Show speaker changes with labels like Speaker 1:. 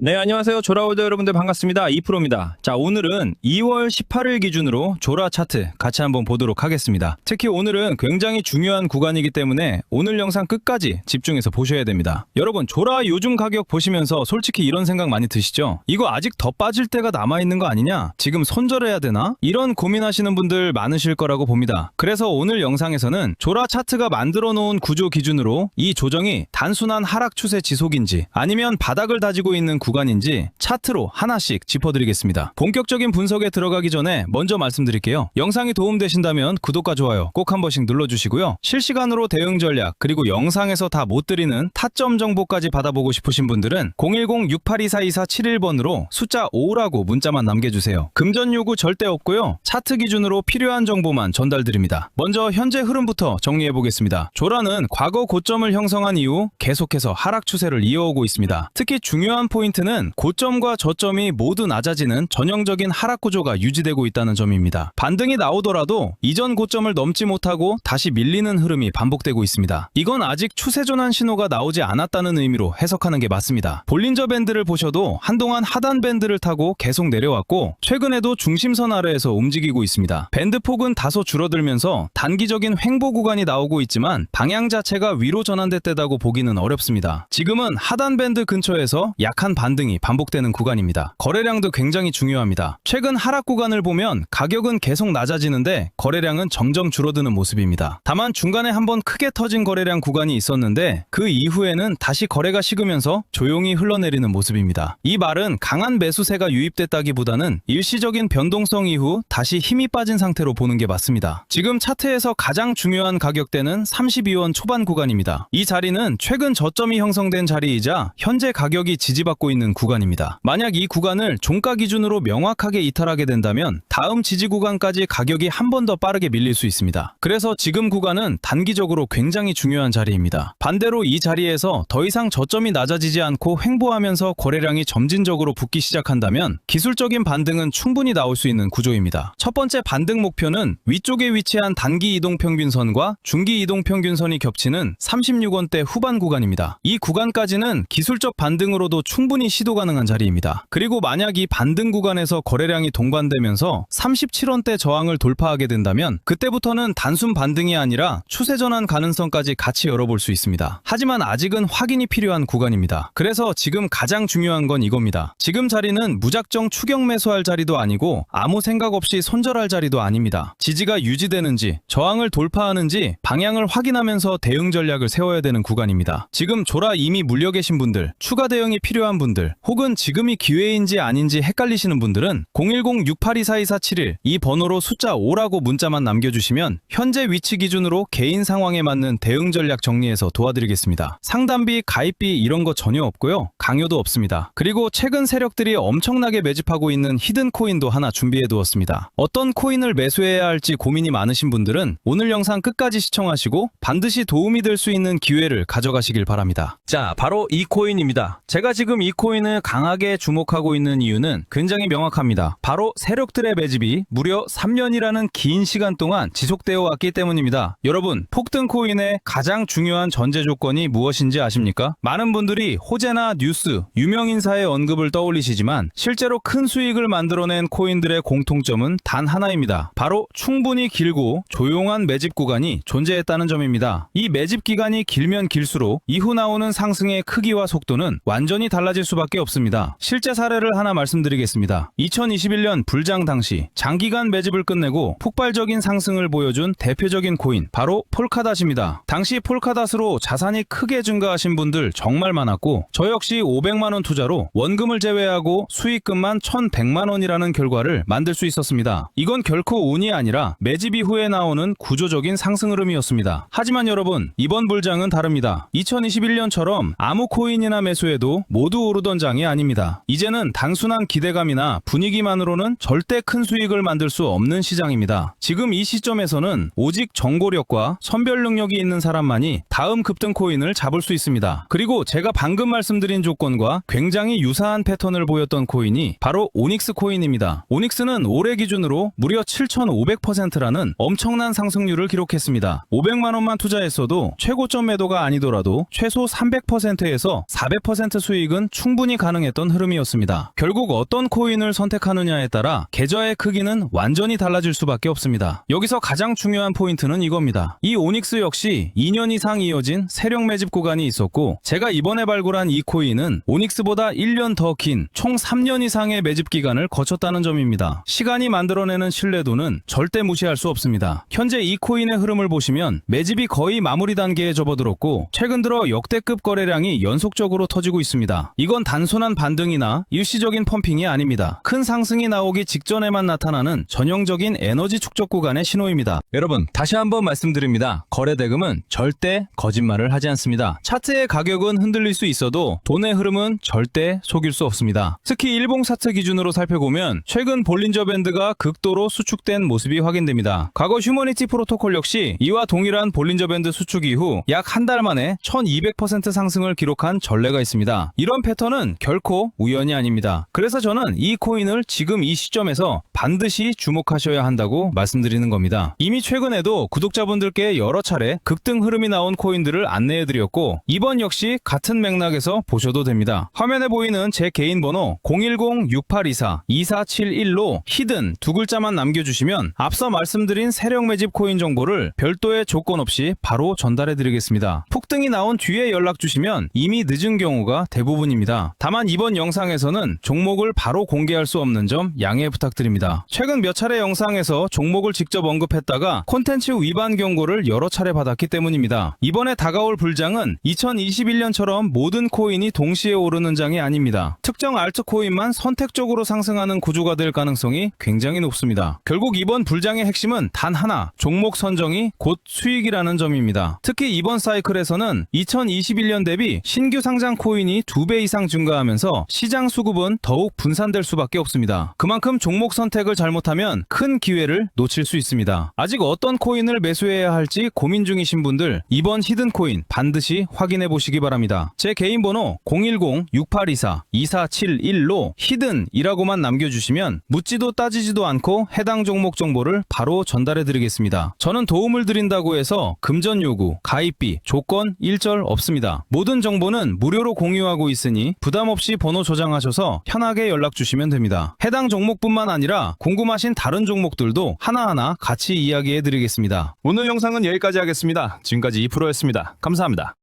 Speaker 1: 네, 안녕하세요. 조라월드 여러분들 반갑습니다. 이프로입니다. 자, 오늘은 2월 18일 기준으로 조라 차트 같이 한번 보도록 하겠습니다. 특히 오늘은 굉장히 중요한 구간이기 때문에 오늘 영상 끝까지 집중해서 보셔야 됩니다. 여러분, 조라 요즘 가격 보시면서 솔직히 이런 생각 많이 드시죠? 이거 아직 더 빠질 때가 남아있는 거 아니냐? 지금 손절해야 되나? 이런 고민하시는 분들 많으실 거라고 봅니다. 그래서 오늘 영상에서는 조라 차트가 만들어 놓은 구조 기준으로 이 조정이 단순한 하락 추세 지속인지 아니면 바닥을 다지고 있는 구간인지 차트로 하나씩 짚어드리겠습니다. 본격적인 분석에 들어가기 전에 먼저 말씀드릴게요. 영상이 도움되신다면 구독과 좋아요 꼭 한 번씩 눌러주시고요. 실시간으로 대응 전략 그리고 영상에서 다 못 드리는 타점 정보까지 받아보고 싶으신 분들은 010-6824-2471번으로 숫자 5라고 문자만 남겨주세요. 금전 요구 절대 없고요. 차트 기준으로 필요한 정보만 전달드립니다. 먼저 현재 흐름부터 정리해보겠습니다. 조라는 과거 고점을 형성한 이후 계속해서 하락 추세를 이어오고 있습니다. 특히 중요한 포인트는 고점과 저점이 모두 낮아지는 전형적인 하락 구조가 유지되고 있다는 점입니다. 반등이 나오더라도 이전 고점을 넘지 못하고 다시 밀리는 흐름이 반복되고 있습니다. 이건 아직 추세 전환 신호가 나오지 않았다는 의미로 해석하는 게 맞습니다. 볼린저 밴드를 보셔도 한동안 하단 밴드를 타고 계속 내려왔고 최근에도 중심선 아래에서 움직이고 있습니다. 밴드 폭은 다소 줄어들면서 단기적인 횡보 구간이 나오고 있지만 방향 자체가 위로 전환됐다고 보기는 어렵습니다. 지금은 하단 밴드 근처에서 약한 반등이 반복되는 구간입니다. 거래량도 굉장히 중요합니다. 최근 하락 구간을 보면 가격은 계속 낮아지는데 거래량은 점점 줄어드는 모습입니다. 다만 중간에 한번 크게 터진 거래량 구간이 있었는데 그 이후에는 다시 거래가 식으면서 조용히 흘러내리는 모습입니다. 이 말은 강한 매수세가 유입됐다기보다는 일시적인 변동성 이후 다시 힘이 빠진 상태로 보는 게 맞습니다. 지금 차트에서 가장 중요한 가격대는 32원 초반 구간입니다. 이 자리는 최근 저점이 형성된 자리이자 현재 가격이 지지받고 있는 구간입니다. 만약 이 구간을 종가 기준으로 명확하게 이탈하게 된다면 다음 지지 구간까지 가격이 한 번 더 빠르게 밀릴 수 있습니다. 그래서 지금 구간은 단기적으로 굉장히 중요한 자리입니다. 반대로 이 자리에서 더 이상 저점이 낮아지지 않고 횡보하면서 거래량이 점진적으로 붙기 시작한다면 기술적인 반등은 충분히 나올 수 있는 구조입니다. 첫 번째 반등 목표는 위쪽에 위치한 단기 이동평균선과 중기 이동평균선이 겹치는 36원대 후반 구간입니다. 이 구간까지는 기술적 반등으로도 충분히 시도 가능한 자리입니다. 그리고 만약 이 반등 구간에서 거래량이 동반되면서 37원대 저항을 돌파하게 된다면 그때부터는 단순 반등이 아니라 추세 전환 가능성까지 같이 열어볼 수 있습니다. 하지만 아직은 확인이 필요한 구간입니다. 그래서 지금 가장 중요한 건 이겁니다. 지금 자리는 무작정 추격 매수할 자리도 아니고 아무 생각 없이 손절할 자리도 아닙니다. 지지가 유지되는지 저항을 돌파하는지 방향을 확인하면서 대응 전략을 세워야 되는 구간입니다. 지금 조라 이미 물려 계신 분들, 추가 대응이 필요한 분들, 혹은 지금이 기회인지 아닌지 헷갈리시는 분들은 010-6824-2471 이 번호로 숫자 5라고 문자만 남겨주시면 현재 위치 기준으로 개인 상황에 맞는 대응 전략 정리해서 도와드리겠습니다. 상담비, 가입비 이런 거 전혀 없고요. 강요도 없습니다. 그리고 최근 세력들이 엄청나게 매집하고 있는 히든 코인도 하나 준비해 두었습니다. 어떤 코인을 매수해야 할지 고민이 많으신 분들은 오늘 영상 끝까지 시청하시고 반드시 도움이 될 수 있는 기회를 가져가시길 바랍니다. 자, 바로 이 코인입니다. 제가 지금 이 코인을 강하게 주목하고 있는 이유는 굉장히 명확합니다. 바로 세력들의 매집이 무려 3년이라는 긴 시간 동안 지속되어 왔기 때문입니다. 여러분, 폭등 코인의 가장 중요한 전제 조건이 무엇인지 아십니까? 많은 분들이 호재나 뉴스, 유명인사의 언급을 떠올리시지만 실제로 큰 수익을 만들어낸 코인들의 공통점은 단 하나입니다. 바로 충분히 길고 조용한 매집 구간이 존재했다는 점입니다. 이 매집 기간이 길면 길수록 이후 나오는 상승의 크기와 속도는 완전히 달라질 수밖에 없습니다. 실제 사례를 하나 말씀드리겠습니다. 2021년 불장 당시 장기간 매집을 끝내고 폭발적인 상승을 보여준 대표적인 코인 바로 폴카닷입니다. 당시 폴카닷으로 자산이 크게 증가하신 분들 정말 많았고 저 역시 500만원 투자로 원금을 제외하고 수익금만 1100만원이라는 결과를 만들 수 있었습니다. 이건 결코 운이 아니라 매집 이후에 나오는 구조적인 상승 흐름이었습니다. 하지만 여러분, 이번 불장은 다릅니다. 2021년처럼 아무 코인이나 매수해도 모두 오르던 장이 아닙니다. 이제는 단순한 기대감이나 분위기만으로는 절대 큰 수익을 만들 수 없는 시장입니다. 지금 이 시점에서는 오직 정보력과 선별 능력이 있는 사람만이 다음 급등 코인을 잡을 수 있습니다. 그리고 제가 방금 말씀드린 조건과 굉장히 유사한 패턴을 보였던 코인이 바로 오닉스 코인입니다. 오닉스는 올해 기준으로 무려 7,500%라는 엄청난 상승률을 기록했습니다. 500만원만 투자했어도 최고점 매도가 아니더라도 최소 300%에서 400% 수익은 충분히 충분히 가능했던 흐름이었습니다. 결국 어떤 코인을 선택하느냐에 따라 계좌의 크기는 완전히 달라질 수밖에 없습니다. 여기서 가장 중요한 포인트는 이겁니다. 이 오닉스 역시 2년 이상 이어진 세력 매집 구간이 있었고, 제가 이번에 발굴한 이 코인은 오닉스보다 1년 더 긴 총 3년 이상의 매집 기간을 거쳤다는 점입니다. 시간이 만들어내는 신뢰도는 절대 무시할 수 없습니다. 현재 이 코인의 흐름을 보시면 매집이 거의 마무리 단계에 접어들었고, 최근 들어 역대급 거래량이 연속적으로 터지고 있습니다. 이건 단순한 반등이나 일시적인 펌핑이 아닙니다. 큰 상승이 나오기 직전에만 나타나는 전형적인 에너지 축적 구간의 신호입니다. 여러분, 다시 한번 말씀드립니다. 거래 대금은 절대 거짓말을 하지 않습니다. 차트의 가격은 흔들릴 수 있어도 돈의 흐름은 절대 속일 수 없습니다. 특히 일봉 차트 기준으로 살펴보면 최근 볼린저 밴드가 극도로 수축된 모습이 확인됩니다. 과거 휴머니티 프로토콜 역시 이와 동일한 볼린저 밴드 수축 이후 약 한 달 만에 1200% 상승을 기록한 전례가 있습니다. 이런 패턴은 결코 우연이 아닙니다. 그래서 저는 이 코인을 지금 이 시점에서 반드시 주목하셔야 한다고 말씀드리는 겁니다. 이미 최근에도 구독자분들께 여러 차례 급등 흐름이 나온 코인들을 안내해드렸고, 이번 역시 같은 맥락에서 보셔도 됩니다. 화면에 보이는 제 개인 번호 010-6824-2471로 히든 두 글자만 남겨주시면 앞서 말씀드린 세력 매집 코인 정보를 별도의 조건 없이 바로 전달해드리겠습니다. 폭등이 나온 뒤에 연락 주시면 이미 늦은 경우가 대부분입니다. 다만 이번 영상에서는 종목을 바로 공개할 수 없는 점 양해 부탁드립니다. 최근 몇 차례 영상에서 종목을 직접 언급했다가 콘텐츠 위반 경고를 여러 차례 받았기 때문입니다. 이번에 다가올 불장은 2021년처럼 모든 코인이 동시에 오르는 장이 아닙니다. 특정 알트코인만 선택적으로 상승하는 구조가 될 가능성이 굉장히 높습니다. 결국 이번 불장의 핵심은 단 하나, 종목 선정이 곧 수익이라는 점입니다. 특히 이번 사이클에서는 2021년 대비 신규 상장 코인이 2배 이상 증가하면서 시장 수급은 더욱 분산될 수밖에 없습니다. 그만큼 종목 선택을 잘못하면 큰 기회를 놓칠 수 있습니다. 아직 어떤 코인을 매수해야 할지 고민 중이신 분들, 이번 히든 코인 반드시 확인해 보시기 바랍니다. 제 개인 번호 010-6824-2471로 히든이라고만 남겨주시면 묻지도 따지지도 않고 해당 종목 정보를 바로 전달해 드리겠습니다. 저는 도움을 드린다고 해서 금전 요구, 가입비, 조건 일절 없습니다. 모든 정보는 무료로 공유하고 있으니 부담 없이 번호 저장하셔서 편하게 연락 주시면 됩니다. 해당 종목뿐만 아니라 궁금하신 다른 종목들도 하나하나 같이 이야기해 드리겠습니다. 오늘 영상은 여기까지 하겠습니다. 지금까지 이프로였습니다. 감사합니다.